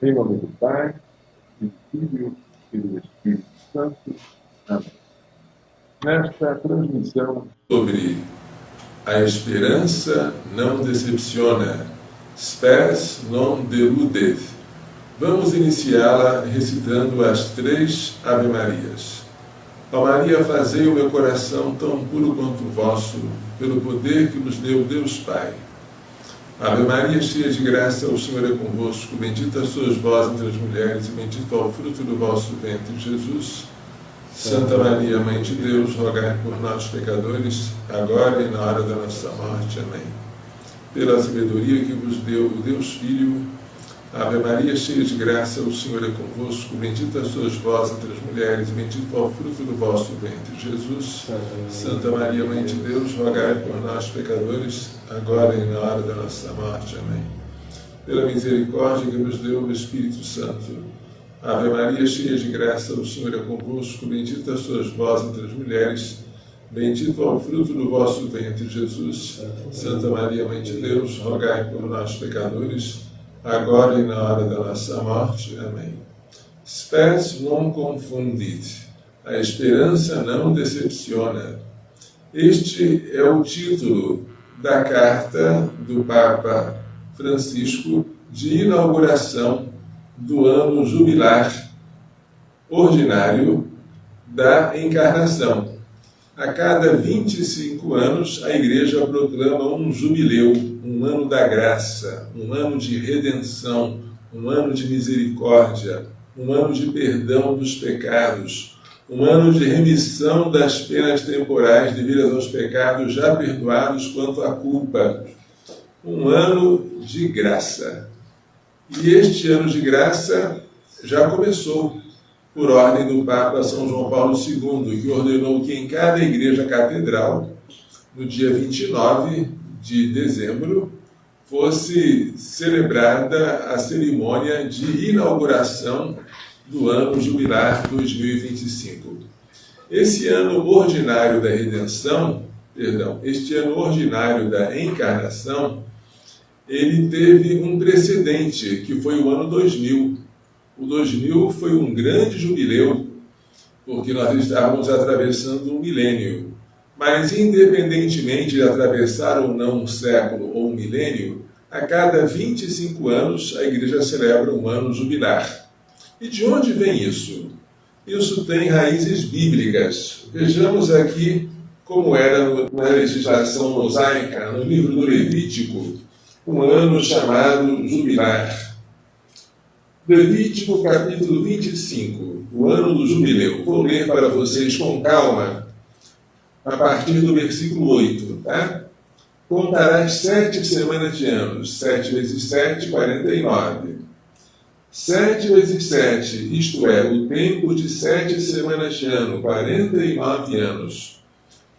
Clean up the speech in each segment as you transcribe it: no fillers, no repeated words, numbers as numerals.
Em nome do Pai, do Filho e do Espírito Santo. Amém. Nesta transmissão sobre a esperança não decepciona, spes non deludet. Vamos iniciá-la recitando as 3 Ave-Marias. Ó Maria, fazei o meu coração tão puro quanto o vosso, pelo poder que vos deu Deus Pai. Ave Maria, cheia de graça, o Senhor é convosco. Bendita sois vós entre as mulheres, e bendito é o fruto do vosso ventre, Jesus. Santa Maria, Mãe de Deus, rogai por nós, pecadores, agora e na hora da nossa morte. Amém. Pela sabedoria que vos deu o Deus Filho, Ave Maria, cheia de graça, o Senhor é convosco. Bendita sois vós entre as mulheres, e bendito é o fruto do vosso ventre, Jesus. Santa Maria, Mãe de Deus, rogai por nós, pecadores, agora e na hora da nossa morte. Amém. Pela misericórdia que vos deu o Espírito Santo, Ave Maria, cheia de graça, o Senhor é convosco. Bendita sois vós entre as mulheres, bendito é o fruto do vosso ventre, Jesus. Santa Maria, Mãe de Deus, rogai por nós, pecadores, agora e na hora da nossa morte. Amém. Spes non confundit. A esperança não decepciona. Este é o título da carta do Papa Francisco de inauguração do ano jubilar ordinário da Encarnação. A cada 25 anos, a Igreja proclama um jubileu, um ano da graça, um ano de redenção, um ano de misericórdia, um ano de perdão dos pecados, um ano de remissão das penas temporais devidas aos pecados já perdoados quanto à culpa, um ano de graça. E este ano de graça já começou, por ordem do Papa São João Paulo II, que ordenou que em cada igreja catedral, no dia 29 de dezembro, fosse celebrada a cerimônia de inauguração do ano jubilar 2025. Este ano ordinário da redenção, este ano ordinário da encarnação, ele teve um precedente, que foi o ano 2000. O 2000 foi um grande jubileu, porque nós estávamos atravessando um milênio. Mas, independentemente de atravessar ou não um século ou um milênio, a cada 25 anos a Igreja celebra um ano jubilar. E de onde vem isso? Isso tem raízes bíblicas. Vejamos aqui como era na legislação mosaica, no livro do Levítico, um ano chamado jubilar. Levítico capítulo 25, o ano do jubileu. Vou ler para vocês com calma, a partir do versículo 8, tá? Contarás 7 semanas de anos, 7 vezes 7, 49. 7 vezes 7, isto é, o tempo de 7 semanas de ano, 49 anos.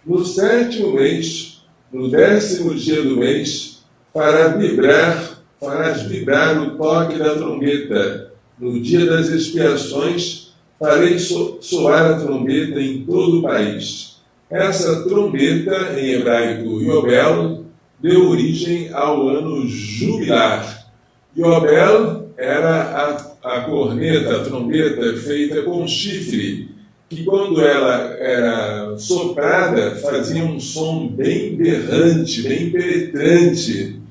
No 7º mês, no 10º dia do mês, farás vibrar o toque da trombeta. No dia das expiações, farei soar a trombeta em todo o país. Essa trombeta, em hebraico Yobel, deu origem ao ano jubilar. Yobel era a corneta, a trombeta feita com chifre, que quando ela era soprada, fazia um som bem berrante, bem penetrante.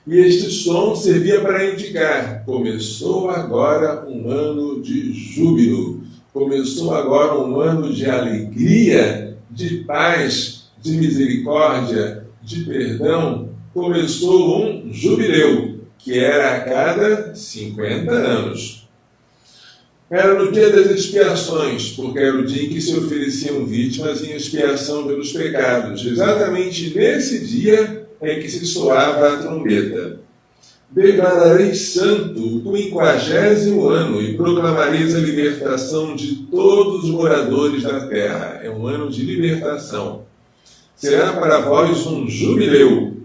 E este som servia para indicar: começou agora um ano de júbilo, começou agora um ano de alegria, de paz, de misericórdia, de perdão. Começou um jubileu, que era a cada 50 anos. Era no dia das expiações, porque era o dia em que se ofereciam vítimas em expiação pelos pecados. Exatamente nesse dia em que se soava a trombeta. Declarareis santo o 50º ano e proclamareis a libertação de todos os moradores da terra. É um ano de libertação. Será para vós um jubileu.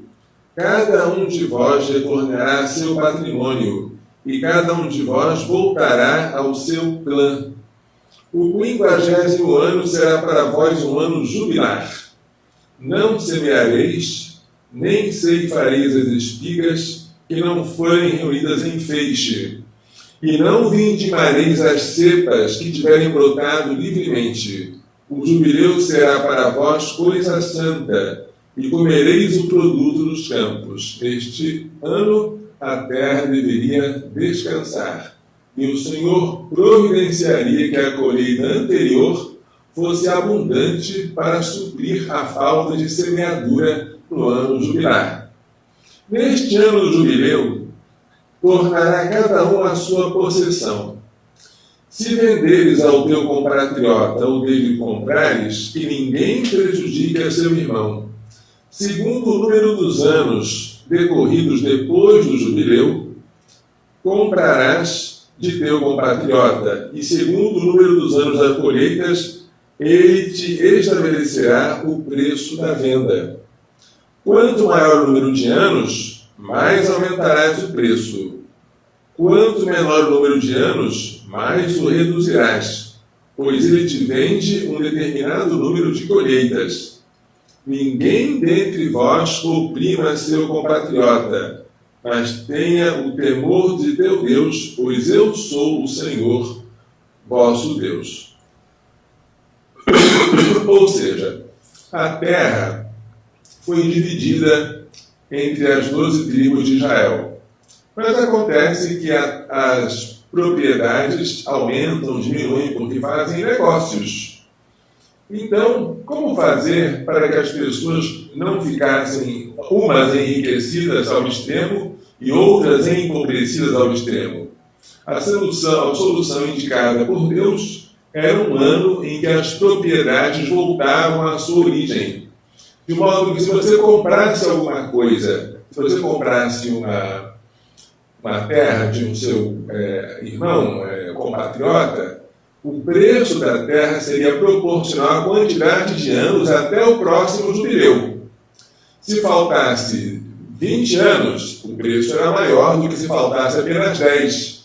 Cada um de vós retornará a seu patrimônio, e cada um de vós voltará ao seu clã. O 50º ano será para vós um ano jubilar. Não semeareis, nem ceifareis as espigas que não forem reunidas em feixe, e não vindimareis as cepas que tiverem brotado livremente. O jubileu será para vós coisa santa, e comereis o produto dos campos. Este ano a terra deveria descansar, e o Senhor providenciaria que a colheita anterior fosse abundante para suprir a falta de semeadura no ano jubilar. Neste ano do jubileu, tornará cada um a sua possessão. Se venderes ao teu compatriota ou dele comprares, que ninguém prejudique a seu irmão. Segundo o número dos anos decorridos depois do jubileu, comprarás de teu compatriota, e segundo o número dos anos das colheitas, ele te estabelecerá o preço da venda. Quanto maior o número de anos, mais aumentarás o preço. Quanto menor o número de anos, mais o reduzirás, pois ele te vende um determinado número de colheitas. Ninguém dentre vós oprima seu compatriota, mas tenha o temor de teu Deus, pois eu sou o Senhor, vosso Deus. Ou seja, a terra foi dividida entre as 12 tribos de Israel. Mas acontece que as propriedades aumentam, diminuem, porque fazem negócios. Então, como fazer para que as pessoas não ficassem umas enriquecidas ao extremo e outras empobrecidas ao extremo? A solução indicada por Deus era um ano em que as propriedades voltavam à sua origem. De modo que se você comprasse alguma coisa, se você comprasse uma terra de um seu irmão, compatriota, o preço da terra seria proporcional à quantidade de anos até o próximo jubileu. Se faltasse 20 anos, o preço era maior do que se faltasse apenas 10.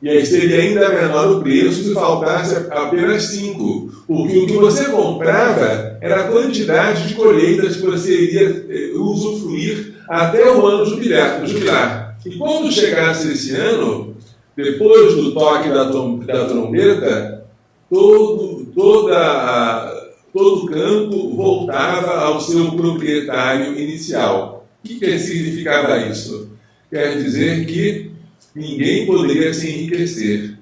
E aí seria ainda menor o preço se faltasse apenas 5. Porque o que você comprava era a quantidade de colheitas que você iria usufruir até o ano jubilar. E quando chegasse esse ano, depois do toque da trombeta, todo o campo voltava ao seu proprietário inicial. O que significava isso? Quer dizer que ninguém poderia se enriquecer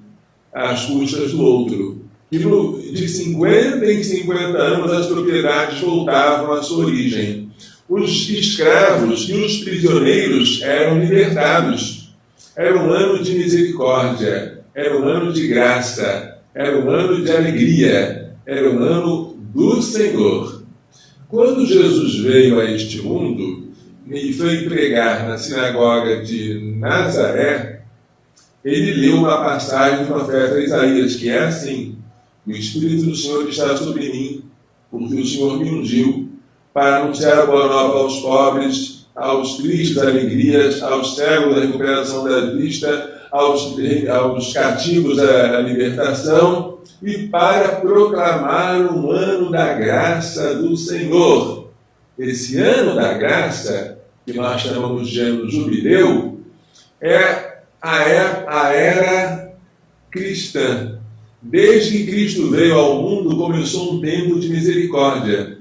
às custas do outro. E de 50 em 50 anos as propriedades voltavam à sua origem. Os escravos e os prisioneiros eram libertados. Era um ano de misericórdia, era um ano de graça, era um ano de alegria, era um ano do Senhor. Quando Jesus veio a este mundo e foi pregar na sinagoga de Nazaré, ele leu uma passagem do profeta Isaías, que é assim: o Espírito do Senhor está sobre mim, porque o Senhor me ungiu para anunciar a boa nova aos pobres, aos tristes alegrias, aos cegos a recuperação da vista, aos cativos a libertação, e para proclamar um ano da graça do Senhor. Esse ano da graça, que nós chamamos de ano jubileu, é a era cristã. Desde que Cristo veio ao mundo, começou um tempo de misericórdia.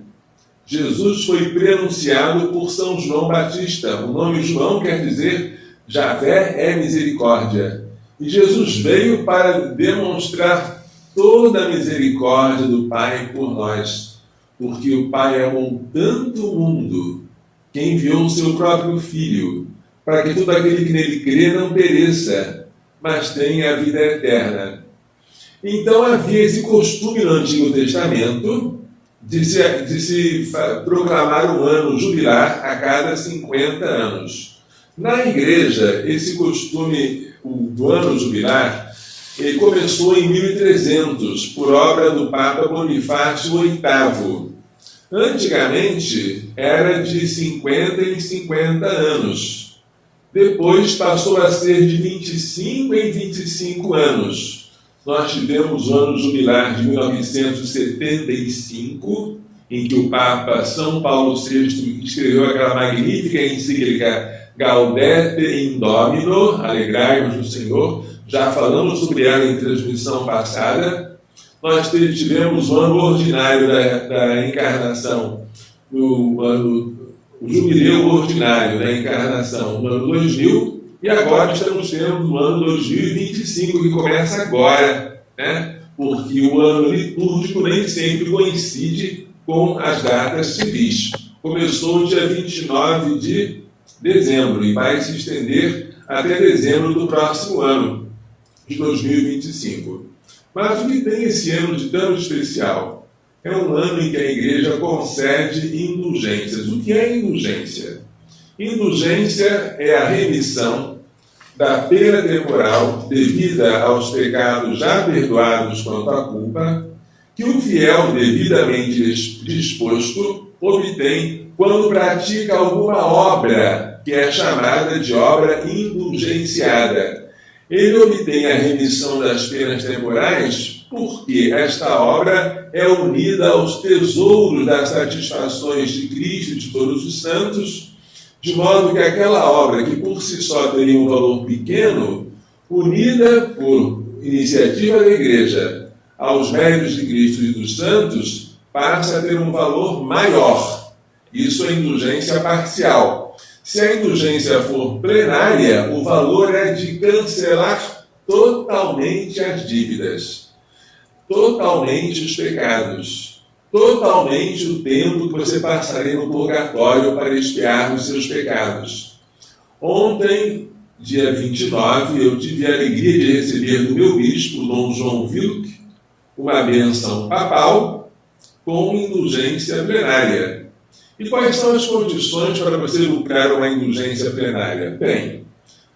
Jesus foi prenunciado por São João Batista. O nome João quer dizer Javé é misericórdia. E Jesus veio para demonstrar toda a misericórdia do Pai por nós. Porque o Pai amou tanto o mundo que enviou o seu próprio Filho, para que todo aquele que nele crê não pereça, mas tenha a vida eterna. Então havia esse costume no Antigo Testamento de se proclamar um ano jubilar a cada 50 anos. Na igreja, esse costume do ano jubilar, ele começou em 1300, por obra do Papa Bonifácio VIII. Antigamente, era de 50 em 50 anos. Depois passou a ser de 25 em 25 anos. Nós tivemos o ano jubilar de 1975, em que o Papa São Paulo VI escreveu aquela magnífica encíclica Gaudete in Domino, alegrai-vos no Senhor, já falamos sobre ela em transmissão passada. Nós tivemos o ano ordinário da encarnação, o jubileu ordinário da encarnação no ano 2000, e agora estamos tendo o ano 2025, que começa agora, né? Porque o ano litúrgico nem sempre coincide com as datas civis. Começou no dia 29 de dezembro e vai se estender até dezembro do próximo ano, de 2025. Mas o que tem esse ano de tão especial? É um ano em que a Igreja concede indulgências. O que é indulgência? Indulgência é a remissão da pena temporal devida aos pecados já perdoados quanto à culpa, que o fiel devidamente disposto obtém quando pratica alguma obra que é chamada de obra indulgenciada. Ele obtém a remissão das penas temporais porque esta obra é unida aos tesouros das satisfações de Cristo e de todos os santos, de modo que aquela obra que por si só teria um valor pequeno, unida por iniciativa da Igreja aos méritos de Cristo e dos santos, passa a ter um valor maior. Isso é indulgência parcial. Se a indulgência for plenária, o valor é de cancelar totalmente as dívidas, totalmente os pecados, totalmente o tempo que você passaria no purgatório para expiar os seus pecados. Ontem, dia 29, eu tive a alegria de receber do meu bispo, Dom João Wilk, uma bênção papal com indulgência plenária. E quais são as condições para você lucrar uma indulgência plenária? Bem,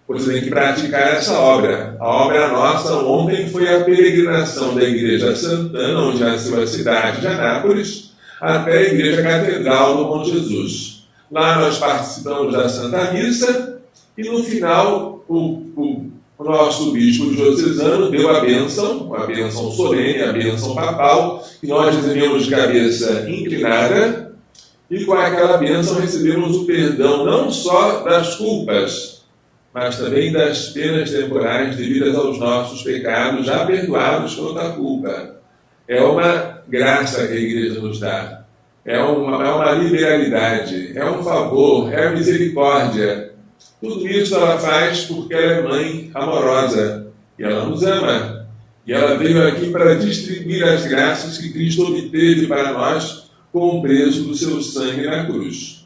você tem que praticar essa obra. A obra nossa ontem foi a peregrinação da Igreja Santana, onde nasceu a cidade de Anápolis, até a Igreja Catedral do Bom Jesus. Lá nós participamos da Santa Missa e no final o nosso bispo diocesano deu a bênção solene, a bênção papal, que nós recebemos de cabeça inclinada, e com aquela bênção recebemos o perdão não só das culpas, mas também das penas temporais devidas aos nossos pecados já perdoados quanto à culpa. É uma graça que a Igreja nos dá, é uma liberalidade, é um favor, é a misericórdia. Tudo isso ela faz porque ela é mãe amorosa e ela nos ama. E ela veio aqui para distribuir as graças que Cristo obteve para nós com o preço do seu sangue na cruz.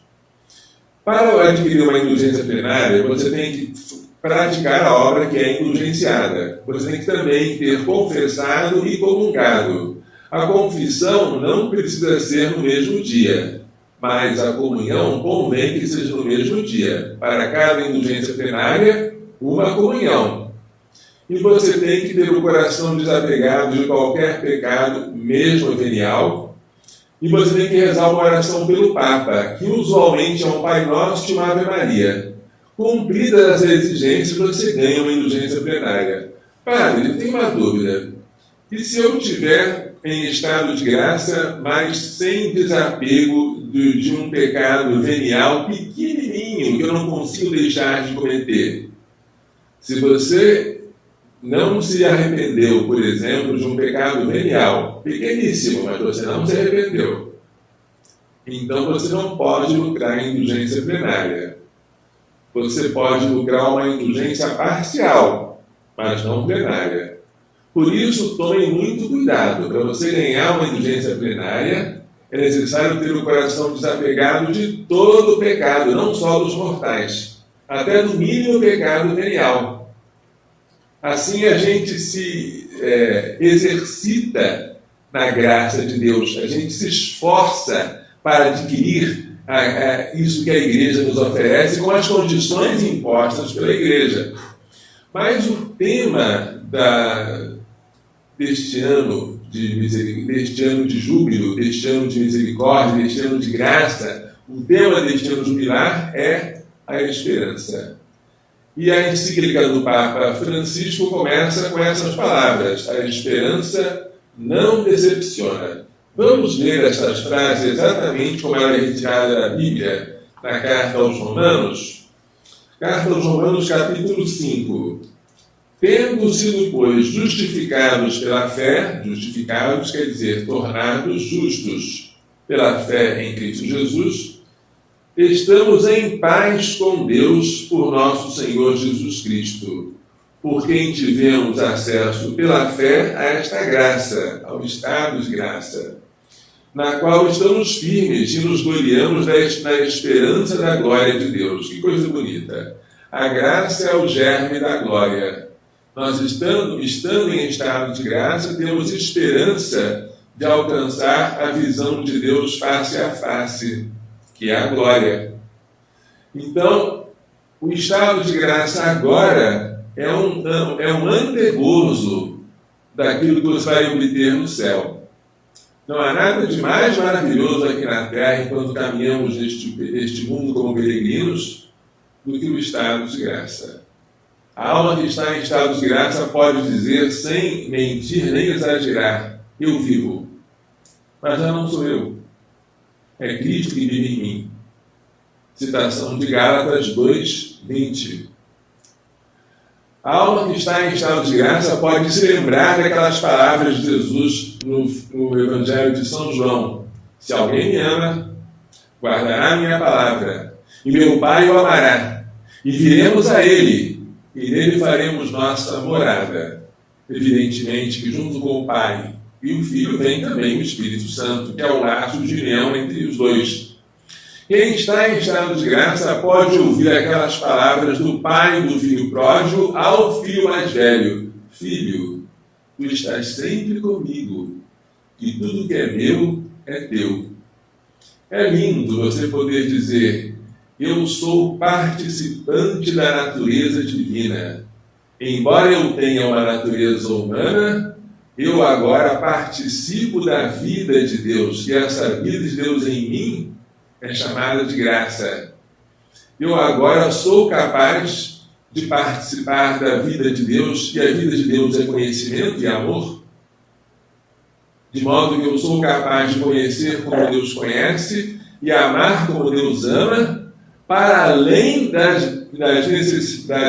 Para adquirir uma indulgência plenária, você tem que praticar a obra que é indulgenciada. Você tem que também ter confessado e comungado. A confissão não precisa ser no mesmo dia, mas a comunhão convém que seja no mesmo dia. Para cada indulgência plenária, uma comunhão. E você tem que ter o coração desapegado de qualquer pecado, mesmo venial. E você tem que rezar uma oração pelo Papa, que usualmente é um Pai Nosso e uma Ave Maria. Cumpridas as exigências, você ganha uma indulgência plenária. Padre, eu tenho uma dúvida. E se eu estiver em estado de graça, mas sem desapego de um pecado venial pequenininho, que eu não consigo deixar de cometer? Se você não se arrependeu, por exemplo, de um pecado venial, pequeníssimo, mas você não se arrependeu, então você não pode lucrar a indulgência plenária. Você pode lucrar uma indulgência parcial, mas não plenária. Por isso, tome muito cuidado. Para você ganhar uma indulgência plenária, é necessário ter o coração desapegado de todo o pecado, não só dos mortais, até do mínimo pecado venial. Assim a gente se exercita na graça de Deus, a gente se esforça para adquirir isso que a Igreja nos oferece com as condições impostas pela Igreja. Mas o tema deste ano de júbilo, deste ano de misericórdia, deste ano de graça, o tema deste ano jubilar é a esperança. E a encíclica do Papa Francisco começa com essas palavras: a esperança não decepciona. Vamos ler estas frases exatamente como ela é retirada da Bíblia, na Carta aos Romanos. Carta aos Romanos, capítulo 5. Tendo sido, pois, justificados pela fé, justificados quer dizer tornados justos pela fé em Cristo Jesus, estamos em paz com Deus por nosso Senhor Jesus Cristo, por quem tivemos acesso pela fé a esta graça, ao estado de graça, na qual estamos firmes e nos gloriamos na esperança da glória de Deus. Que coisa bonita! A graça é o germe da glória. Nós, estando em estado de graça, temos esperança de alcançar a visão de Deus face a face, que é a glória. Então, o estado de graça agora é um antegozo daquilo que você vai obter no céu. Não há nada de mais maravilhoso aqui na Terra, enquanto caminhamos neste mundo como peregrinos, do que o estado de graça. A alma que está em estado de graça pode dizer, sem mentir nem exagerar, eu vivo. Mas já não sou eu. É Cristo que vive em mim. Citação de Gálatas 2:20. A alma que está em estado de graça pode se lembrar daquelas palavras de Jesus no Evangelho de São João. Se alguém me ama, guardará a minha palavra, e meu Pai o amará, e viremos a ele, e nele faremos nossa morada. Evidentemente que junto com o Pai e o Filho vem também o Espírito Santo, que é o laço de união entre os dois. Quem está em estado de graça pode ouvir aquelas palavras do pai do filho pródigo ao filho mais velho. Filho, tu estás sempre comigo, e tudo que é meu é teu. É lindo você poder dizer, eu sou participante da natureza divina. Embora eu tenha uma natureza humana, eu agora participo da vida de Deus, e essa vida de Deus em mim é chamada de graça. Eu agora sou capaz de participar da vida de Deus, e a vida de Deus é conhecimento e amor, de modo que eu sou capaz de conhecer como Deus conhece e amar como Deus ama, para além das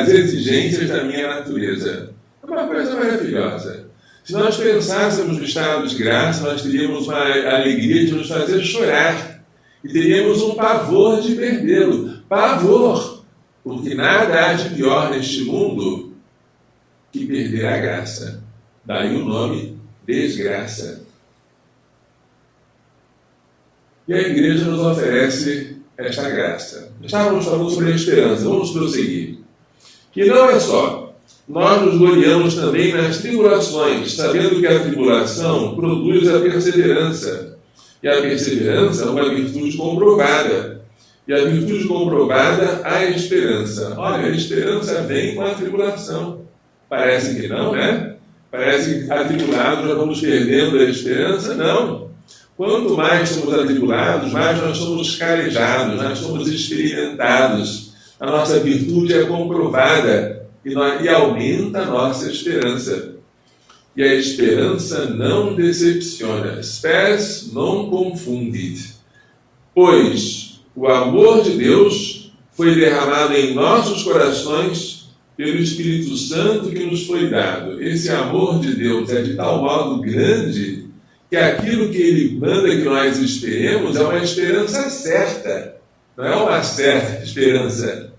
exigências da minha natureza. É uma coisa maravilhosa. Se nós pensássemos no estado de graça, nós teríamos uma alegria de nos fazer chorar. E teríamos um pavor de perdê-lo. Pavor! Porque nada há de pior neste mundo que perder a graça. Daí o nome desgraça. E a igreja nos oferece esta graça. Estávamos falando sobre a esperança. Vamos prosseguir. Que não é só. Nós nos gloriamos também nas tribulações, sabendo que a tribulação produz a perseverança. E a perseverança é uma virtude comprovada. E a virtude comprovada, a esperança. Olha, a esperança vem com a tribulação. Parece que não, né? Parece que atribulados nós vamos perdendo a esperança. Não. Quanto mais somos atribulados, mais nós somos carejados, nós somos experimentados. A nossa virtude é comprovada e aumenta a nossa esperança. E a esperança não decepciona. Spes non confundit. Pois o amor de Deus foi derramado em nossos corações pelo Espírito Santo que nos foi dado. Esse amor de Deus é de tal modo grande que aquilo que Ele manda que nós esperemos é uma esperança certa. Não é uma certa esperança.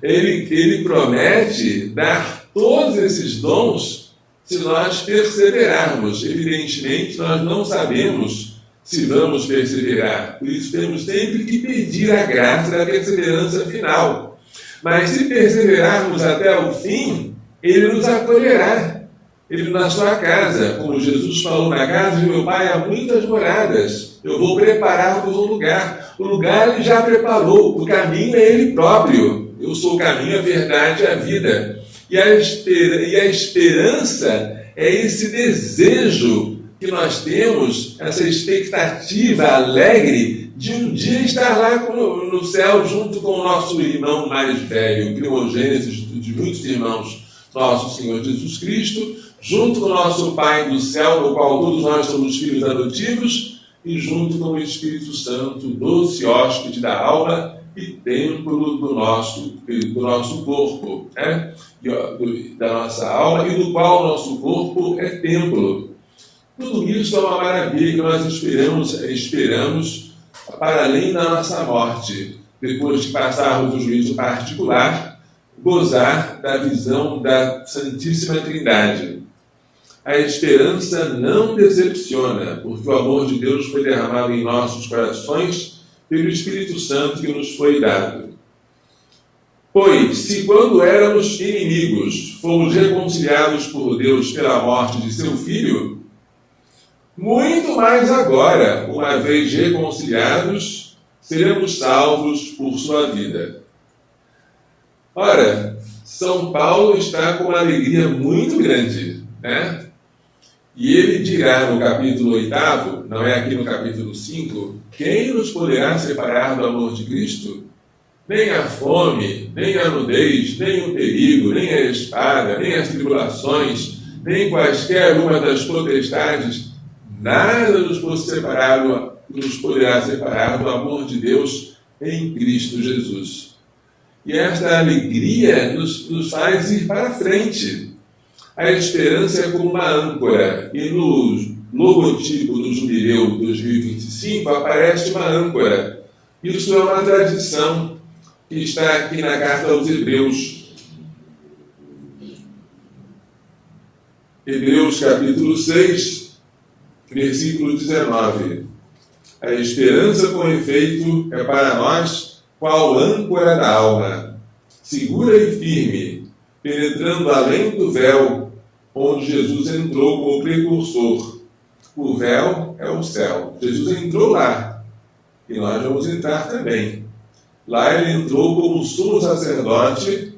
Ele promete dar todos esses dons se nós perseverarmos. Evidentemente, nós não sabemos se vamos perseverar. Por isso, temos sempre que pedir a graça da perseverança final. Mas se perseverarmos até o fim, Ele nos acolherá. Ele na sua casa, como Jesus falou, na casa de meu Pai há muitas moradas. Eu vou preparar-vos um lugar. O lugar Ele já preparou. O caminho é Ele próprio. Eu sou o caminho, a verdade e a vida. E a esperança é esse desejo que nós temos, essa expectativa alegre de um dia estar lá no céu junto com o nosso irmão mais velho, primogênito de muitos irmãos, nosso Senhor Jesus Cristo, junto com o nosso Pai do céu, no qual todos nós somos filhos adotivos, e junto com o Espírito Santo, doce hóspede da alma, e templo do nosso corpo, né? Da nossa alma, e do qual o nosso corpo é templo. Tudo isso é uma maravilha que nós esperamos para além da nossa morte, depois de passarmos o juízo particular, gozar da visão da Santíssima Trindade. A esperança não decepciona, porque o amor de Deus foi derramado em nossos corações pelo Espírito Santo que nos foi dado. Pois, se quando éramos inimigos, fomos reconciliados por Deus pela morte de seu Filho, muito mais agora, uma vez reconciliados, seremos salvos por sua vida. Ora, São Paulo está com uma alegria muito grande, né? E ele dirá no capítulo 8, não é aqui no capítulo 5, quem nos poderá separar do amor de Cristo? Nem a fome, nem a nudez, nem o perigo, nem a espada, nem as tribulações, nem quaisquer uma das potestades, nada nos poderá separar do amor de Deus em Cristo Jesus. E esta alegria nos faz ir para frente. A esperança é como uma âncora, e no logotipo do Jubileu 2025 aparece uma âncora. Isso é uma tradição que está aqui na carta aos Hebreus. Hebreus capítulo 6, versículo 19. A esperança, com efeito, é para nós qual âncora da alma, segura e firme, penetrando além do véu, onde Jesus entrou como precursor. O véu é o céu. Jesus entrou lá, e nós vamos entrar também. Lá ele entrou como sumo sacerdote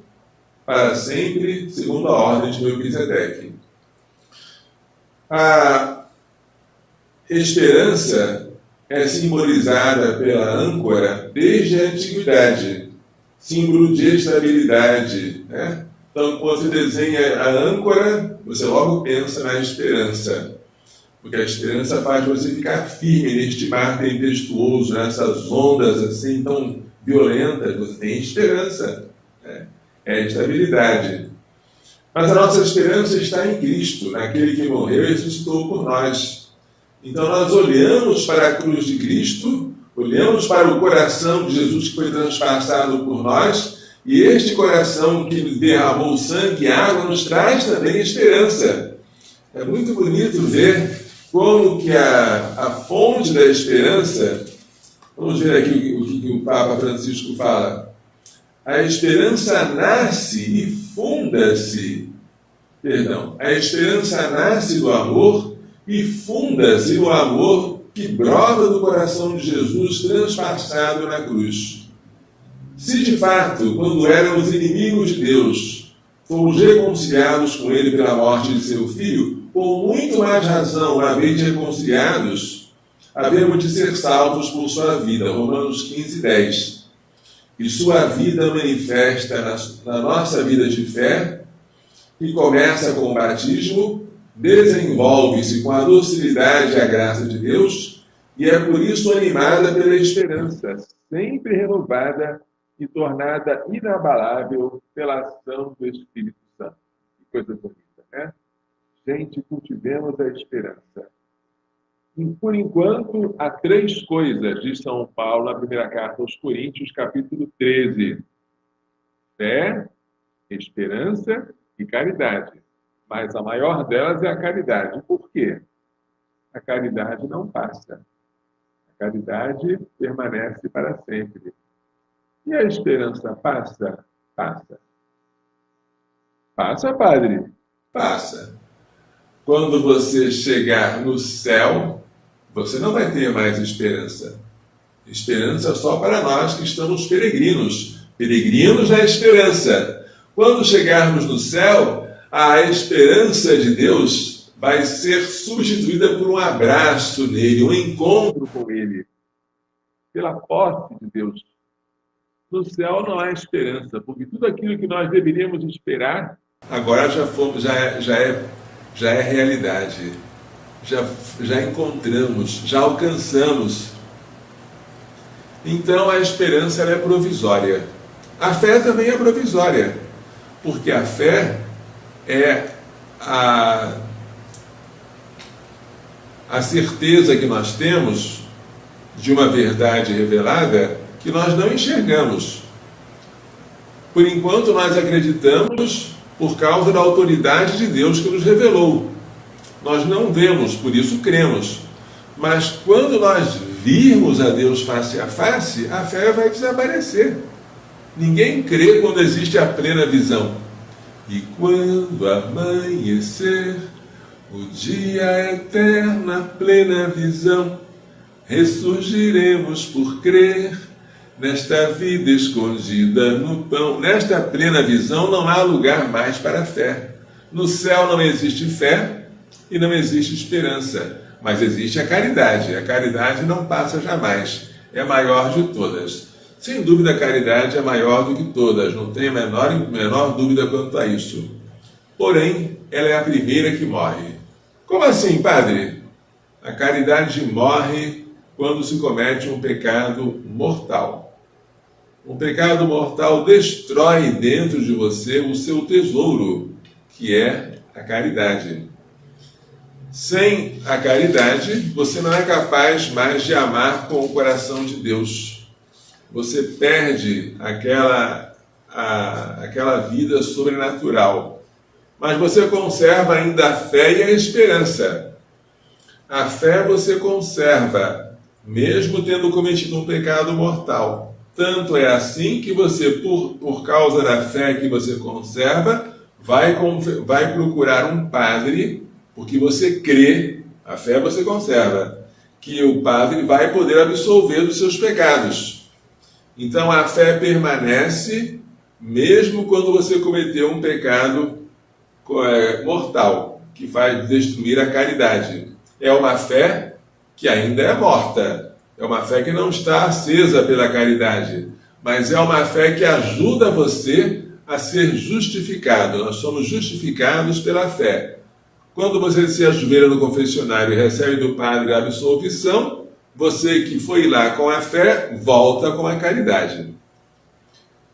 para sempre, segundo a ordem de Melquisedeque. A esperança é simbolizada pela âncora desde a antiguidade, símbolo de estabilidade, né? Então, quando você desenha a âncora, você logo pensa na esperança, porque a esperança faz você ficar firme neste mar tempestuoso, nessas ondas assim tão violentas. Você tem esperança, né? É estabilidade. Mas a nossa esperança está em Cristo, naquele que morreu e ressuscitou por nós. Então nós olhamos para a cruz de Cristo, olhamos para o coração de Jesus que foi transpassado por nós, e este coração que derramou sangue e água nos traz também esperança. É muito bonito ver como que a fonte da esperança, vamos ver aqui o que o Papa Francisco fala. A esperança nasce e funda-se, a esperança nasce do amor e funda-se no amor que brota do coração de Jesus transpassado na cruz. Se de fato, quando éramos inimigos de Deus, fomos reconciliados com Ele pela morte de seu Filho, com muito mais razão, uma vez reconciliados, havemos de ser salvos por sua vida. Romanos 15, 10. E sua vida manifesta na nossa vida de fé, que começa com o batismo, desenvolve-se com a docilidade à graça de Deus, e é por isso animada pela esperança, sempre renovada e tornada inabalável pela ação do Espírito Santo. Que coisa bonita, né? Gente, cultivemos a esperança. E, por enquanto, há 3 coisas, diz São Paulo na primeira carta aos Coríntios, capítulo 13. Fé, esperança e caridade. Mas a maior delas é a caridade. Por quê? A caridade não passa. A caridade permanece para sempre. E a esperança passa? Passa. Passa, padre? Passa. Quando você chegar no céu, você não vai ter mais esperança. Esperança só para nós que estamos peregrinos. Peregrinos da esperança. Quando chegarmos no céu, a esperança de Deus vai ser substituída por um abraço nele, um encontro com ele, pela posse de Deus. No céu não há esperança, porque tudo aquilo que nós deveríamos esperar, agora já é realidade. Já encontramos, já alcançamos. Então a esperança ela é provisória. A fé também é provisória, porque a fé é a certeza que nós temos de uma verdade revelada que nós não enxergamos. Por enquanto nós acreditamos por causa da autoridade de Deus que nos revelou. Nós não vemos, por isso cremos. Mas quando nós virmos a Deus face a face, a fé vai desaparecer. Ninguém crê quando existe a plena visão. E quando amanhecer, o dia eterno, a plena visão, ressurgiremos por crer nesta vida escondida no pão. Nesta plena visão não há lugar mais para a fé. No céu não existe fé e não existe esperança, mas existe a caridade. A caridade não passa jamais, é a maior de todas. Sem dúvida a caridade é maior do que todas, não tenho a menor dúvida quanto a isso. Porém, ela é a primeira que morre. Como assim, padre? A caridade morre quando se comete um pecado mortal. Um pecado mortal destrói dentro de você o seu tesouro, que é a caridade. Sem a caridade, você não é capaz mais de amar com o coração de Deus. Você perde aquela vida sobrenatural. Mas você conserva ainda a fé e a esperança. A fé você conserva, mesmo tendo cometido um pecado mortal. Tanto é assim que você, por causa da fé que você conserva, vai procurar um padre, porque você crê, a fé você conserva, que o padre vai poder absolver dos seus pecados. Então a fé permanece, mesmo quando você cometeu um pecado mortal, que vai destruir a caridade. É uma fé que ainda é morta, é uma fé que não está acesa pela caridade, mas é uma fé que ajuda você a ser justificado. Nós somos justificados pela fé. Quando você se ajoelha no confessionário e recebe do padre a absolvição, você que foi lá com a fé, volta com a caridade.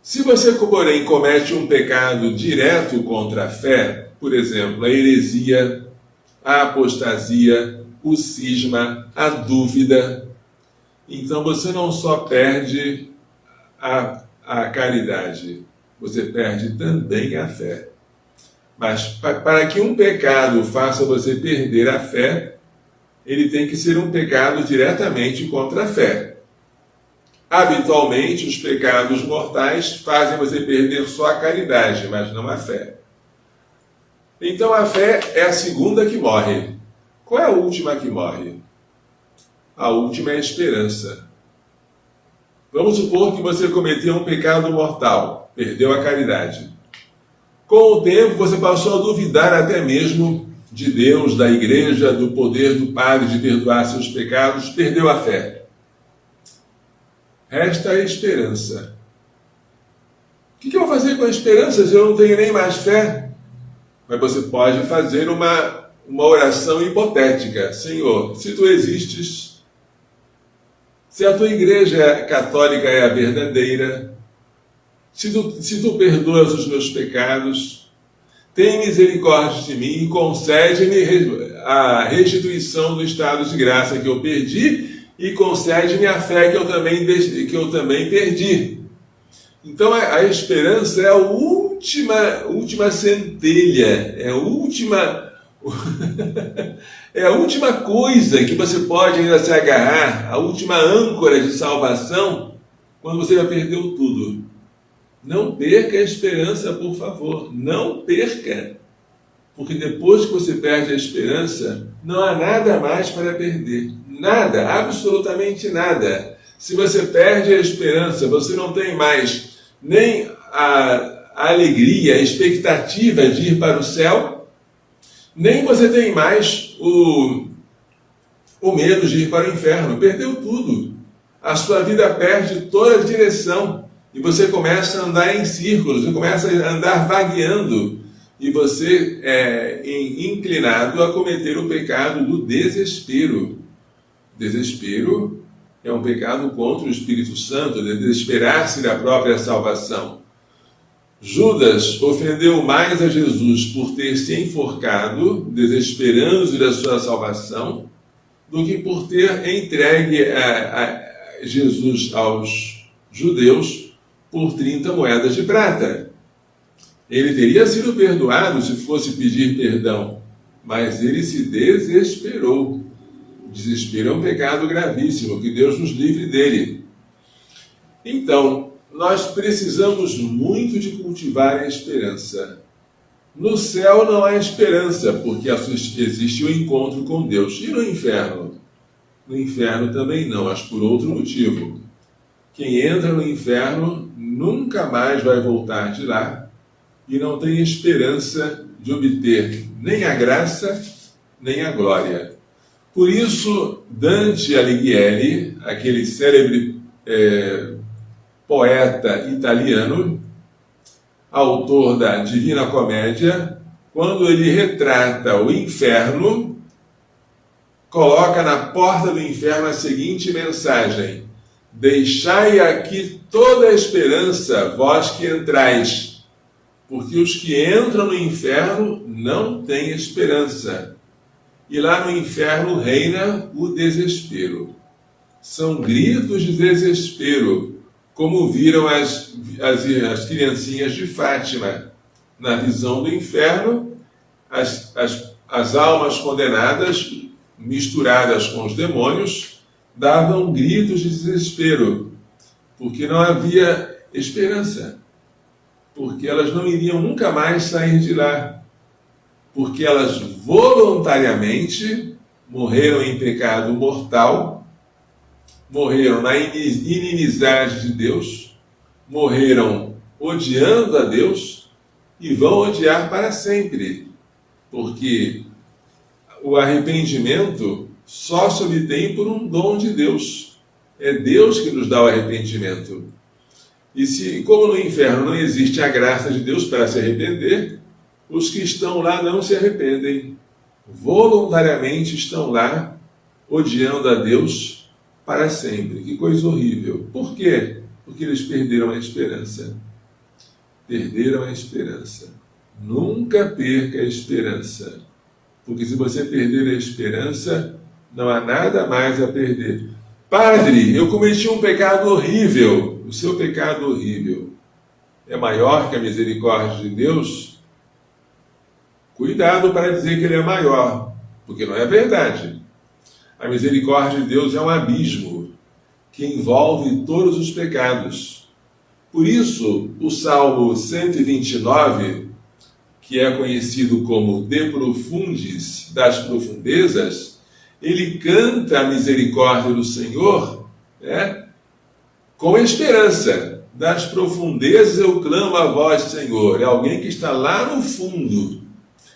Se você, porém, comete um pecado direto contra a fé, por exemplo, a heresia, a apostasia, o cisma, a dúvida, então você não só perde a caridade, você perde também a fé. Mas para que um pecado faça você perder a fé, ele tem que ser um pecado diretamente contra a fé. Habitualmente, os pecados mortais fazem você perder só a caridade, mas não a fé. Então a fé é a segunda que morre. Qual é a última que morre? A última é a esperança. Vamos supor que você cometeu um pecado mortal, perdeu a caridade. Com o tempo, você passou a duvidar até mesmo de Deus, da igreja, do poder do Padre de perdoar seus pecados, perdeu a fé. Resta a esperança. O que eu vou fazer com a esperança se eu não tenho nem mais fé? Mas você pode fazer uma oração hipotética. Senhor, se tu existes, se a tua igreja católica é a verdadeira, se tu perdoas os meus pecados, tem misericórdia de mim e concede-me a restituição do estado de graça que eu perdi e concede-me a fé que eu também perdi. Então a esperança é a última centelha, é a última coisa que você pode ainda se agarrar, a última âncora de salvação, quando você já perdeu tudo. Não perca a esperança, por favor, não perca, porque depois que você perde a esperança, não há nada mais para perder, nada, absolutamente nada. Se você perde a esperança, você não tem mais nem a alegria, a expectativa de ir para o céu, nem você tem mais o medo de ir para o inferno. Perdeu tudo. A sua vida perde toda a direção e você começa a andar em círculos, você começa a andar vagueando e você é inclinado a cometer o pecado do desespero. Desespero É um pecado contra o Espírito Santo, de desesperar-se da própria salvação. Judas ofendeu mais a Jesus por ter se enforcado, desesperando-se da sua salvação, do que por ter entregue a Jesus aos judeus por 30 moedas de prata. Ele teria sido perdoado se fosse pedir perdão, mas ele se desesperou. O desespero é um pecado gravíssimo, que Deus nos livre dele. Então, nós precisamos muito de cultivar a esperança. No céu não há esperança, porque existe o encontro com Deus. E no inferno? No inferno também não, mas por outro motivo. Quem entra no inferno nunca mais vai voltar de lá e não tem esperança de obter nem a graça, nem a glória. Por isso, Dante Alighieri, aquele célebre poeta italiano, autor da Divina Comédia, quando ele retrata o inferno, coloca na porta do inferno a seguinte mensagem: deixai aqui toda a esperança, vós que entrais, porque os que entram no inferno não têm esperança. E lá no inferno reina o desespero. São gritos de desespero, como viram as criancinhas de Fátima. Na visão do inferno, as almas condenadas, misturadas com os demônios, davam gritos de desespero, porque não havia esperança, porque elas não iriam nunca mais sair de lá, porque elas voluntariamente morreram em pecado mortal, morreram na inimizade de Deus, morreram odiando a Deus e vão odiar para sempre, porque o arrependimento só se obtém por um dom de Deus. É Deus que nos dá o arrependimento. E como no inferno não existe a graça de Deus para se arrepender, os que estão lá não se arrependem. Voluntariamente estão lá, odiando a Deus para sempre. Que coisa horrível. Por quê? Porque eles perderam a esperança. Perderam a esperança. Nunca perca a esperança. Porque se você perder a esperança, não há nada mais a perder. Padre, eu cometi um pecado horrível. O seu pecado horrível é maior que a misericórdia de Deus? Cuidado para dizer que ele é maior, porque não é verdade. A misericórdia de Deus é um abismo que envolve todos os pecados. Por isso, o Salmo 129, que é conhecido como De Profundis, das profundezas, ele canta a misericórdia do Senhor, com esperança. Das profundezas eu clamo a vós, Senhor. É alguém que está lá no fundo.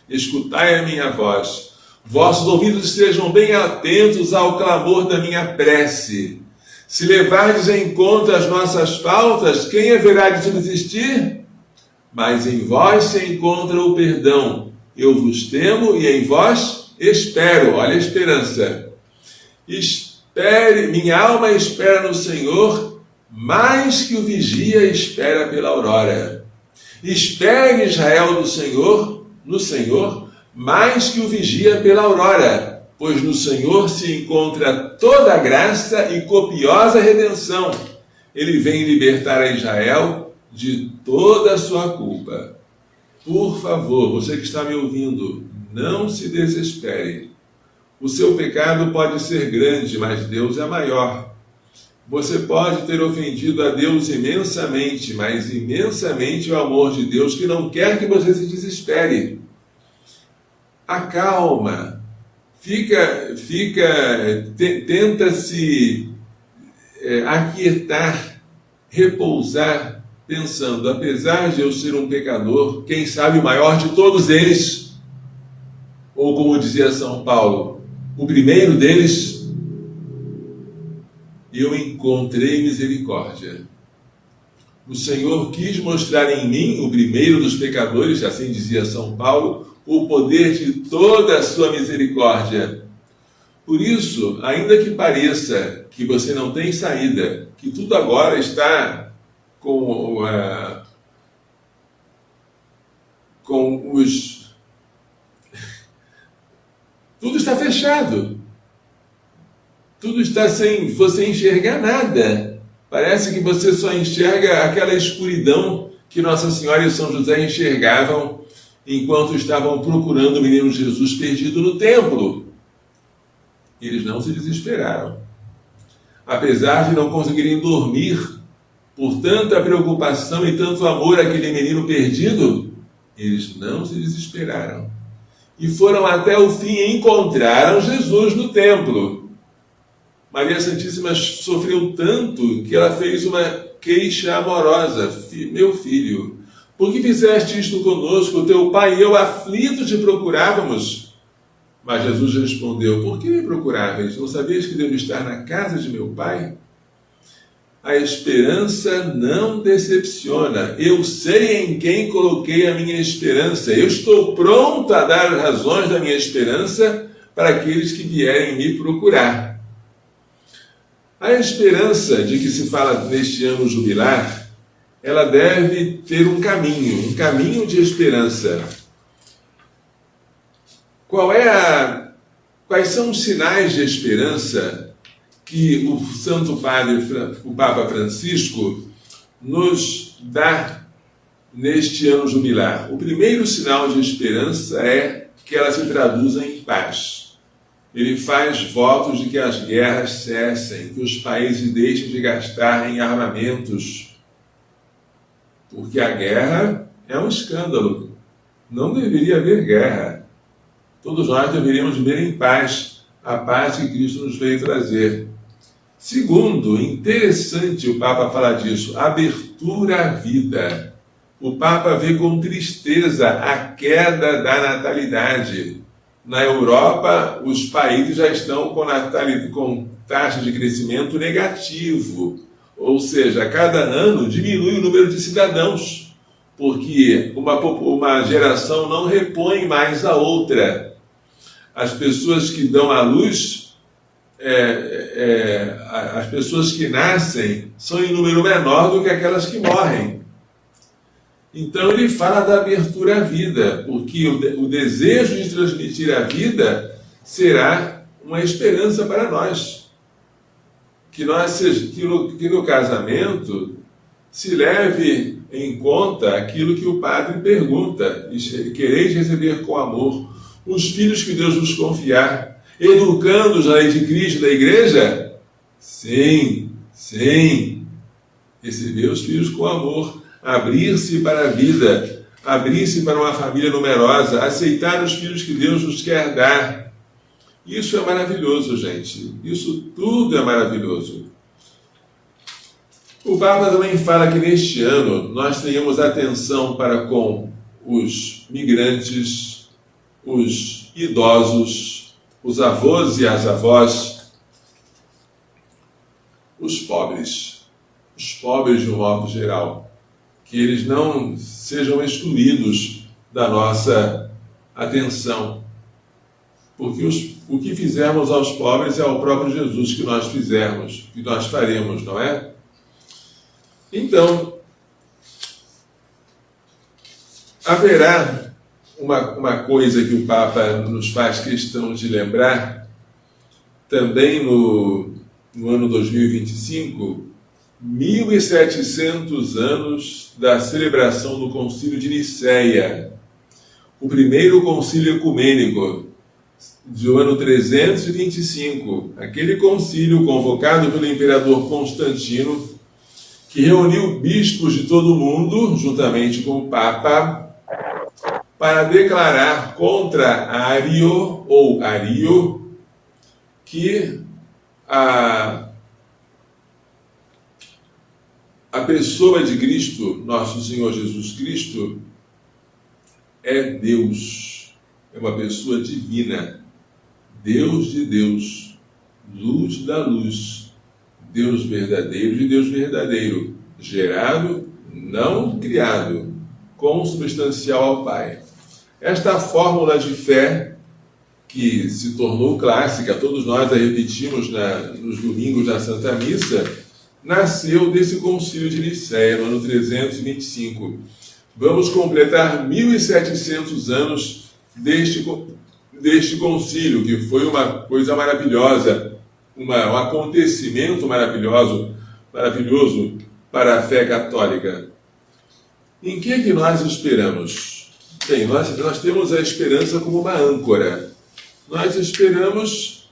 Escutai a minha voz. Vossos ouvidos estejam bem atentos ao clamor da minha prece. Se levardes em conta as nossas faltas, quem haverá de subsistir? Mas em vós se encontra o perdão. Eu vos temo e em vós espero. Olha a esperança. Minha alma espera no Senhor, mais que o vigia espera pela aurora. Espere Israel no Senhor, mais que o vigia pela aurora, pois no Senhor se encontra toda a graça e copiosa redenção. Ele vem libertar a Israel de toda a sua culpa. Por favor, você que está me ouvindo, não se desespere. O seu pecado pode ser grande, mas Deus é maior. Você pode ter ofendido a Deus imensamente, mas imensamente o amor de Deus que não quer que você se desespere. Acalma, tenta se aquietar, repousar, pensando, apesar de eu ser um pecador, quem sabe o maior de todos eles, ou como dizia São Paulo, o primeiro deles, eu encontrei misericórdia. O Senhor quis mostrar em mim, o primeiro dos pecadores, assim dizia São Paulo, o poder de toda a sua misericórdia. Por isso, ainda que pareça que você não tem saída, que tudo agora está tudo está fechado. Tudo está sem você enxergar nada. Parece que você só enxerga aquela escuridão que Nossa Senhora e São José enxergavam enquanto estavam procurando o menino Jesus perdido no templo. Eles não se desesperaram. Apesar de não conseguirem dormir por tanta preocupação e tanto amor àquele menino perdido, eles não se desesperaram. E foram até o fim e encontraram Jesus no templo. Maria Santíssima sofreu tanto que ela fez uma queixa amorosa. Meu filho, por que fizeste isto conosco? Teu pai e eu aflitos te procurávamos. Mas Jesus respondeu: por que me procuráveis? Não sabias que devo estar na casa de meu pai? A esperança não decepciona. Eu sei em quem coloquei a minha esperança. Eu estou pronto a dar as razões da minha esperança para aqueles que vierem me procurar. A esperança de que se fala neste ano jubilar, ela deve ter um caminho de esperança. Quais são os sinais de esperança que o Santo Padre, o Papa Francisco, nos dá neste ano jubilar? O primeiro sinal de esperança é que ela se traduza em paz. Ele faz votos de que as guerras cessem, que os países deixem de gastar em armamentos, porque a guerra é um escândalo. Não deveria haver guerra. Todos nós deveríamos viver em paz, a paz que Cristo nos veio trazer. Segundo, interessante o Papa falar disso, abertura à vida. O Papa vê com tristeza a queda da natalidade. Na Europa, os países já estão com taxa de crescimento negativo. Ou seja, a cada ano diminui o número de cidadãos, porque uma geração não repõe mais a outra. As pessoas que dão à luz, as pessoas que nascem, são em número menor do que aquelas que morrem. Então ele fala da abertura à vida, porque o desejo de transmitir a vida será uma esperança para nós. Que no casamento se leve em conta aquilo que o padre pergunta: quereis receber com amor os filhos que Deus vos confiar, educando-os na lei de Cristo da igreja? Sim, sim. Receber os filhos com amor, abrir-se para a vida, abrir-se para uma família numerosa, aceitar os filhos que Deus nos quer dar. Isso é maravilhoso, gente. Isso tudo é maravilhoso. O Papa também fala que neste ano nós tenhamos atenção para com os migrantes, os idosos, os avós e as avós, os pobres de um modo geral, que eles não sejam excluídos da nossa atenção, porque o que fizermos aos pobres é ao próprio Jesus que nós faremos, não é? Então, haverá uma coisa que o Papa nos faz questão de lembrar, também no ano 2025, 1700 anos da celebração do Concílio de Nicéia, o primeiro concílio ecumênico, do ano 325, aquele concílio convocado pelo imperador Constantino, que reuniu bispos de todo o mundo, juntamente com o Papa, para declarar contra Ario, que a pessoa de Cristo, nosso Senhor Jesus Cristo, é Deus, é uma pessoa divina, Deus de Deus, luz da luz, Deus verdadeiro de Deus verdadeiro, gerado, não criado, consubstancial ao Pai. Esta fórmula de fé, que se tornou clássica, todos nós a repetimos nos domingos da Santa Missa, nasceu desse concílio de Nicéia, no ano 325. Vamos completar 1.700 anos deste concílio, que foi uma coisa maravilhosa, um acontecimento maravilhoso para a fé católica. Em que nós esperamos? Bem, nós temos a esperança como uma âncora. Nós esperamos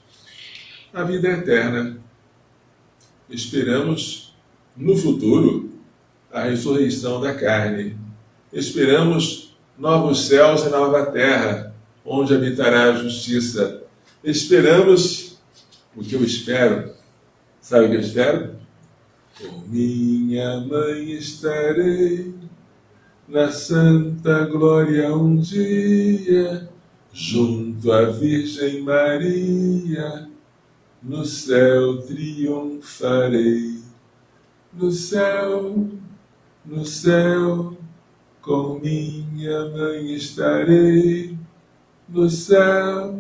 a vida eterna. Esperamos no futuro a ressurreição da carne. Esperamos novos céus e nova terra, onde habitará a justiça. Esperamos o que eu espero. Sabe o que eu espero? Com minha mãe estarei na santa glória um dia, junto à Virgem Maria, no céu triunfarei. No céu, com minha mãe estarei. No céu,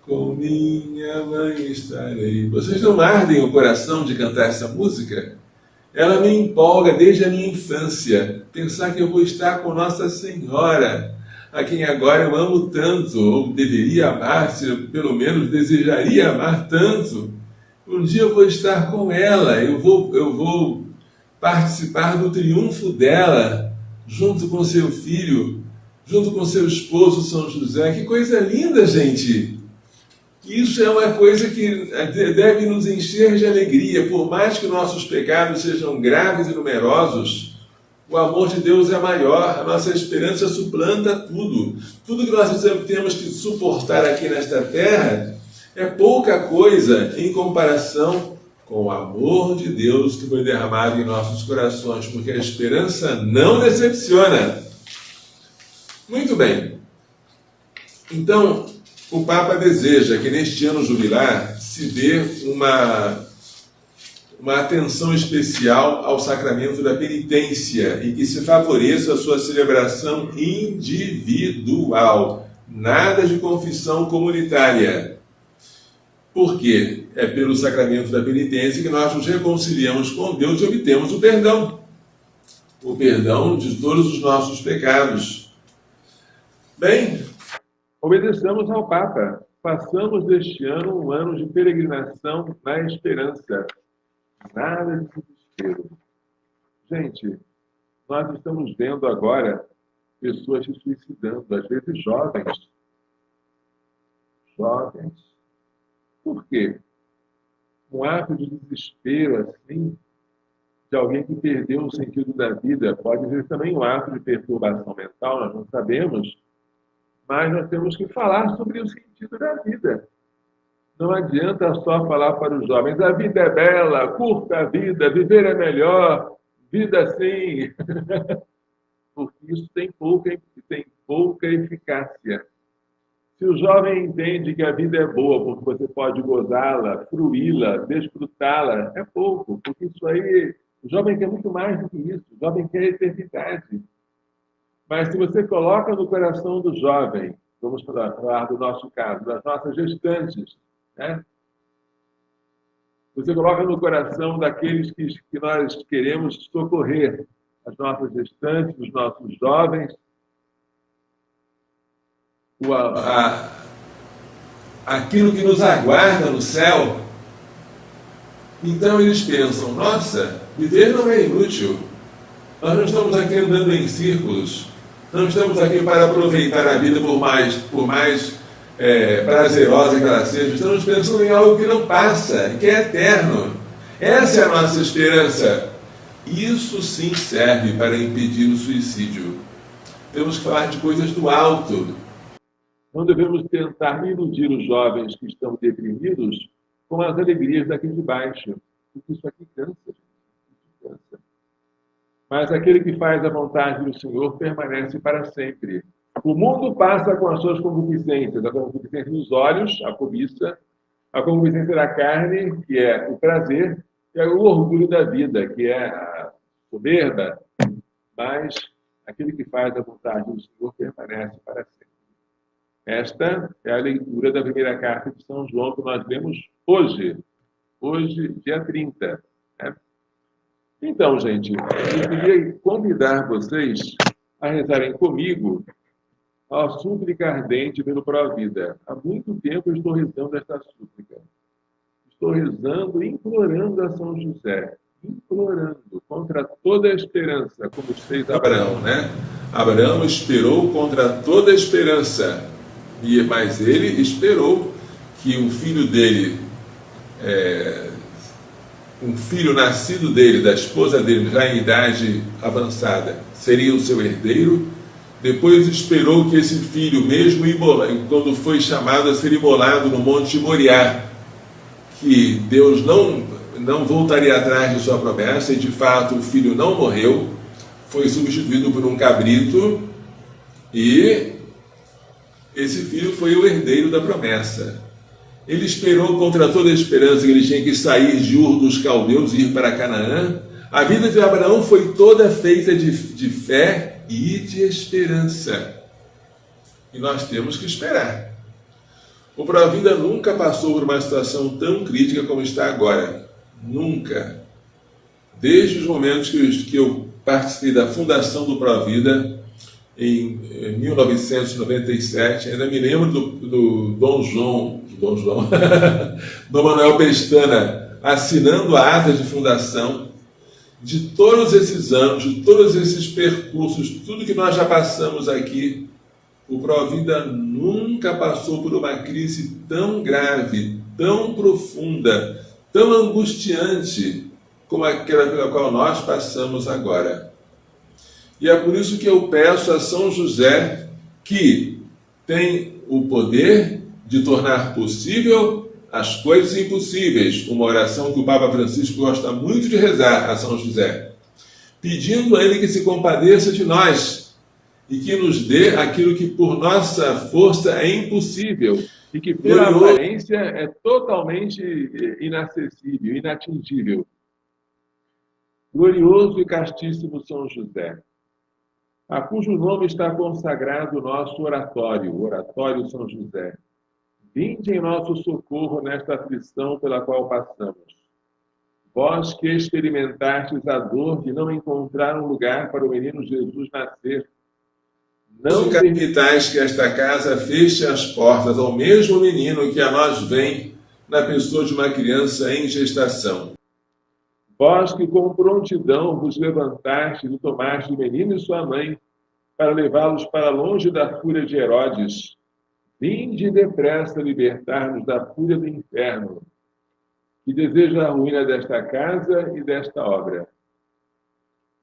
com minha mãe estarei. Vocês não ardem o coração de cantar essa música? Ela me empolga desde a minha infância. Pensar que eu vou estar com Nossa Senhora, a quem agora eu amo tanto, ou deveria amar, se pelo menos desejaria amar tanto. Um dia eu vou estar com ela, eu vou participar do triunfo dela, junto com seu filho, junto com seu esposo São José. Que coisa linda, gente! Isso é uma coisa que deve nos encher de alegria. Por mais que nossos pecados sejam graves e numerosos, o amor de Deus é maior, a nossa esperança suplanta tudo. Tudo que nós temos que suportar aqui nesta terra é pouca coisa em comparação com o amor de Deus que foi derramado em nossos corações, porque a esperança não decepciona. Muito bem. Então, o Papa deseja que neste ano jubilar se dê uma atenção especial ao sacramento da penitência e que se favoreça a sua celebração individual. Nada de confissão comunitária. Porque é pelo sacramento da penitência que nós nos reconciliamos com Deus e obtemos o perdão. O perdão de todos os nossos pecados. Bem, obedeçamos ao Papa. Façamos deste ano um ano de peregrinação na esperança. Nada de desespero. Gente, nós estamos vendo agora pessoas se suicidando, às vezes jovens. Por quê? Um ato de desespero assim, de alguém que perdeu o sentido da vida, pode ser também um ato de perturbação mental, nós não sabemos, mas nós temos que falar sobre o sentido da vida. Não adianta só falar para os jovens, a vida é bela, curta a vida, viver é melhor, vida assim. Porque isso tem pouca eficácia. Se o jovem entende que a vida é boa, porque você pode gozá-la, fruí-la, desfrutá-la, é pouco, porque isso aí, o jovem quer muito mais do que isso, o jovem quer eternidade. Mas se você coloca no coração do jovem, vamos falar do nosso caso, das nossas gestantes, né? Você coloca no coração daqueles que nós queremos socorrer, as nossas gestantes, os nossos jovens, aquilo que nos aguarda no céu. Então eles pensam, nossa, viver não é inútil. Nós não estamos aqui andando em círculos. Não estamos aqui para aproveitar a vida por mais prazerosa que ela seja. Estamos pensando em algo que não passa, que é eterno. Essa é a nossa esperança. Isso sim serve para impedir o suicídio. Temos que falar de coisas do alto. Não devemos tentar iludir os jovens que estão deprimidos com as alegrias daqui de baixo. Porque isso aqui cansa, cansa. Mas aquele que faz a vontade do Senhor permanece para sempre. O mundo passa com as suas concupiscências, a concupiscência dos olhos, a cobiça, a concupiscência da carne, que é o prazer, e o orgulho da vida, que é a soberba. Mas aquele que faz a vontade do Senhor permanece para sempre. Esta é a leitura da primeira carta de São João que nós lemos hoje, dia 30. Né? Então, gente, eu queria convidar vocês a rezarem comigo a súplica ardente pelo Provida. Há muito tempo eu estou rezando esta súplica. Estou rezando e implorando a São José, implorando contra toda a esperança, como fez Abraão, né? Abraão esperou contra toda a esperança, mas ele esperou que o filho dele, um filho nascido dele, da esposa dele, já em idade avançada, seria o seu herdeiro. Depois esperou que esse filho, mesmo quando foi chamado a ser imolado no Monte Moriá, que Deus não voltaria atrás de sua promessa, e de fato o filho não morreu, foi substituído por um cabrito, e esse filho foi o herdeiro da promessa. Ele esperou contra toda a esperança que ele tinha que sair de Ur dos Caldeus e ir para Canaã. A vida de Abraão foi toda feita de fé e de esperança. E nós temos que esperar. O Provida nunca passou por uma situação tão crítica como está agora. Nunca. Desde os momentos que eu participei da fundação do Provida, em 1997, ainda me lembro do Dom João, Dom Manuel Pestana, assinando a ata de fundação. De todos esses anos, de todos esses percursos, tudo que nós já passamos aqui, o Provida nunca passou por uma crise tão grave, tão profunda, tão angustiante como aquela pela qual nós passamos agora. E é por isso que eu peço a São José, que tem o poder de tornar possível as coisas impossíveis, uma oração que o Papa Francisco gosta muito de rezar a São José, pedindo a ele que se compadeça de nós e que nos dê aquilo que por nossa força é impossível e que pela aparência é totalmente inacessível, inatingível. Glorioso e castíssimo São José, a cujo nome está consagrado o nosso oratório, o Oratório São José. Vinde em nosso socorro nesta aflição pela qual passamos. Vós que experimentastes a dor de não encontrar um lugar para o menino Jesus nascer, não permitais que esta casa feche as portas ao mesmo menino que a nós vem na pessoa de uma criança em gestação. Vós que com prontidão vos levantastes e tomastes o menino e sua mãe para levá-los para longe da fúria de Herodes, vinde depressa libertar-nos da fúria do inferno, que deseja a ruína desta casa e desta obra.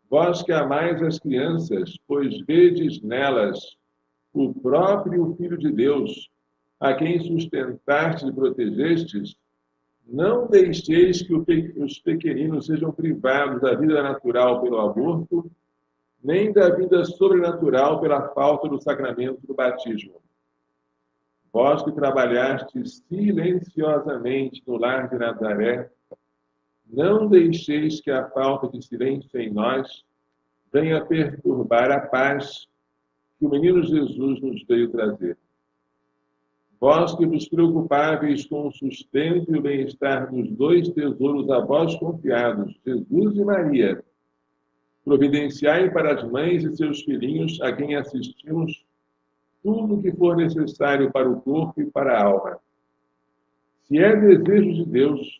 Vós que amais as crianças, pois vedes nelas o próprio Filho de Deus, a quem sustentastes e protegestes, não deixeis que os pequeninos sejam privados da vida natural pelo aborto, nem da vida sobrenatural pela falta do sacramento do batismo. Vós que trabalhastes silenciosamente no lar de Nazaré, não deixeis que a falta de silêncio em nós venha perturbar a paz que o menino Jesus nos veio trazer. Vós que vos preocupáveis com o sustento e o bem-estar dos dois tesouros a vós confiados, Jesus e Maria, providenciai para as mães e seus filhinhos, a quem assistimos, tudo o que for necessário para o corpo e para a alma. Se é desejo de Deus,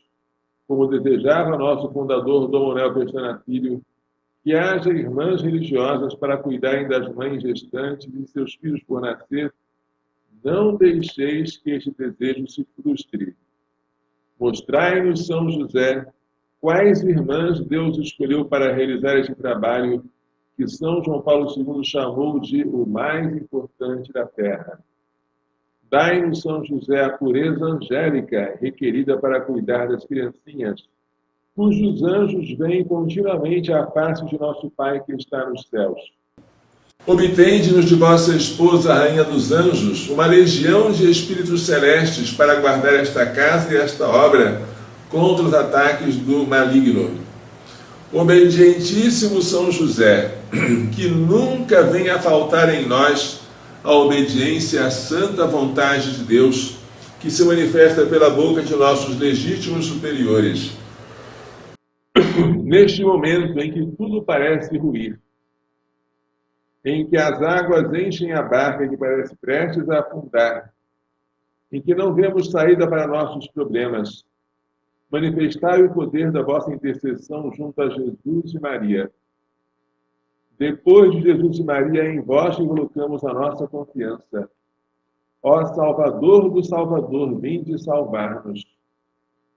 como desejava nosso fundador Dom Manuel Pestana Filho, que haja irmãs religiosas para cuidarem das mães gestantes e seus filhos por nascer, não deixeis que este desejo se frustre. Mostrai-nos, São José, quais irmãs Deus escolheu para realizar este trabalho que São João Paulo II chamou de o mais importante da terra. Dai-nos, São José, a pureza angélica requerida para cuidar das criancinhas, cujos anjos vêm continuamente à face de nosso Pai que está nos céus. Obtende-nos de vossa esposa, a Rainha dos Anjos, uma legião de espíritos celestes para guardar esta casa e esta obra contra os ataques do maligno. Obedientíssimo São José, que nunca venha a faltar em nós a obediência à santa vontade de Deus, que se manifesta pela boca de nossos legítimos superiores. Neste momento em que tudo parece ruir, em que as águas enchem a barca que parece prestes a afundar, em que não vemos saída para nossos problemas, manifestai o poder da vossa intercessão junto a Jesus e Maria. Depois de Jesus e Maria, em vós colocamos a nossa confiança. Ó Salvador do Salvador, vinde salvar-nos.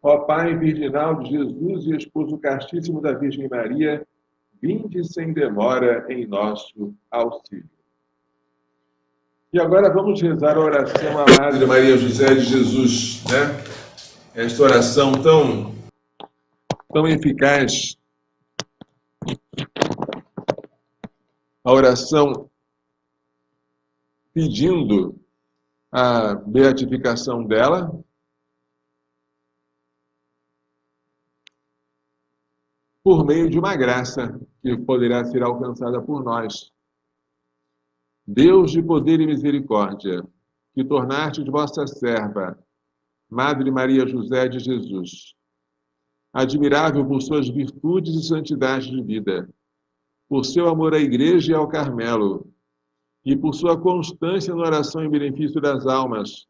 Ó Pai virginal de Jesus e esposo castíssimo da Virgem Maria, vinde sem demora em nosso auxílio. E agora vamos rezar a oração à Madre Maria José de Jesus, né? Esta oração tão eficaz. A oração pedindo a beatificação dela, por meio de uma graça que poderá ser alcançada por nós. Deus de poder e misericórdia, que tornaste de vossa serva, Madre Maria José de Jesus, admirável por suas virtudes e santidade de vida, por seu amor à Igreja e ao Carmelo, e por sua constância na oração em benefício das almas,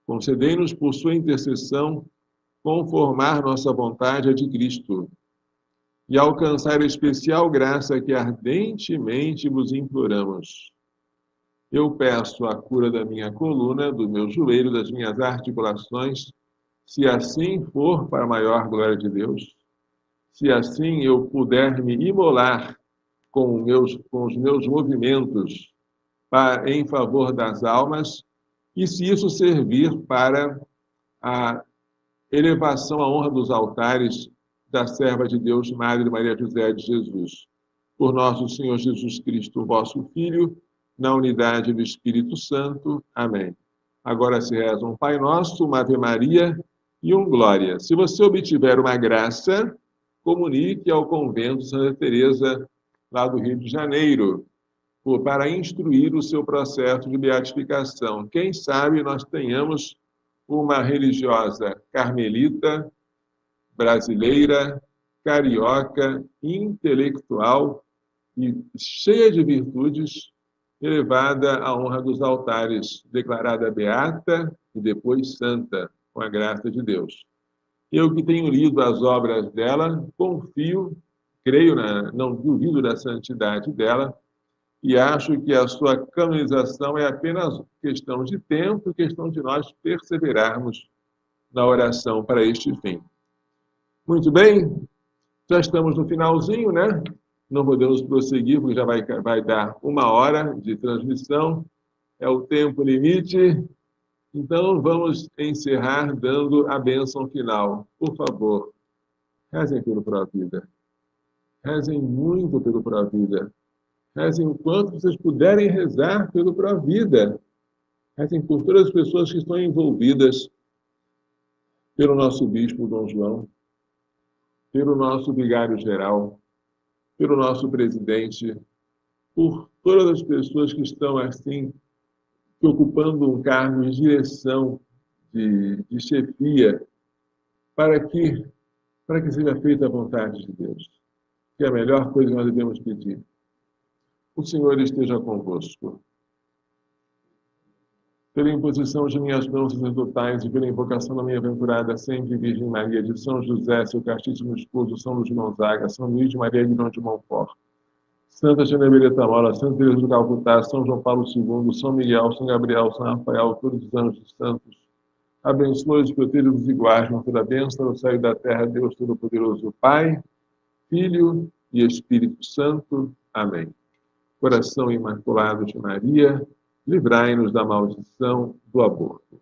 concedei-nos por sua intercessão conformar nossa vontade à de Cristo e alcançar a especial graça que ardentemente vos imploramos. Eu peço a cura da minha coluna, do meu joelho, das minhas articulações, se assim for para a maior glória de Deus, se assim eu puder me imolar com os meus movimentos em favor das almas, e se isso servir para a elevação à honra dos altares da serva de Deus, Madre Maria José de Jesus. Por nosso Senhor Jesus Cristo, vosso Filho, na unidade do Espírito Santo. Amém. Agora se reza um Pai Nosso, uma Ave Maria e um Glória. Se você obtiver uma graça, comunique ao convento Santa Teresa, lá do Rio de Janeiro, para instruir o seu processo de beatificação. Quem sabe nós tenhamos uma religiosa carmelita, brasileira, carioca, intelectual e cheia de virtudes, elevada à honra dos altares, declarada beata e depois santa, com a graça de Deus. Eu que tenho lido as obras dela, confio, creio, não duvido da santidade dela, e acho que a sua canonização é apenas questão de tempo e questão de nós perseverarmos na oração para este fim. Muito bem, já estamos no finalzinho, né? Não podemos prosseguir, porque já vai dar 1 hora de transmissão, é o tempo limite. Então, vamos encerrar dando a bênção final. Por favor, rezem pelo Provida. Rezem muito pelo Provida. Rezem o quanto vocês puderem rezar pelo Provida. Rezem por todas as pessoas que estão envolvidas, pelo nosso bispo Dom João, pelo nosso vigário-geral, pelo nosso presidente, por todas as pessoas que estão assim, ocupando um cargo de direção, de chefia, para que seja feita a vontade de Deus, que é a melhor coisa que nós devemos pedir. O Senhor esteja convosco. Pela imposição de minhas mãos sacerdotais e pela invocação da minha aventurada sempre Virgem Maria, de São José, seu castíssimo esposo, São Luís de Gonzaga, São Luís de Maria Guilhom de Montfort, Santa Genevieve Mola, Santa Teresa do Calcutá, São João Paulo II, São Miguel, São Gabriel, São Rafael, todos os anjos santos, abençoe-os, proteja-os e guarde-os toda a bênção no céu e da terra, Deus Todo-Poderoso, Pai, Filho e Espírito Santo. Amém. Coração Imaculado de Maria, livrai-nos da maldição do aborto.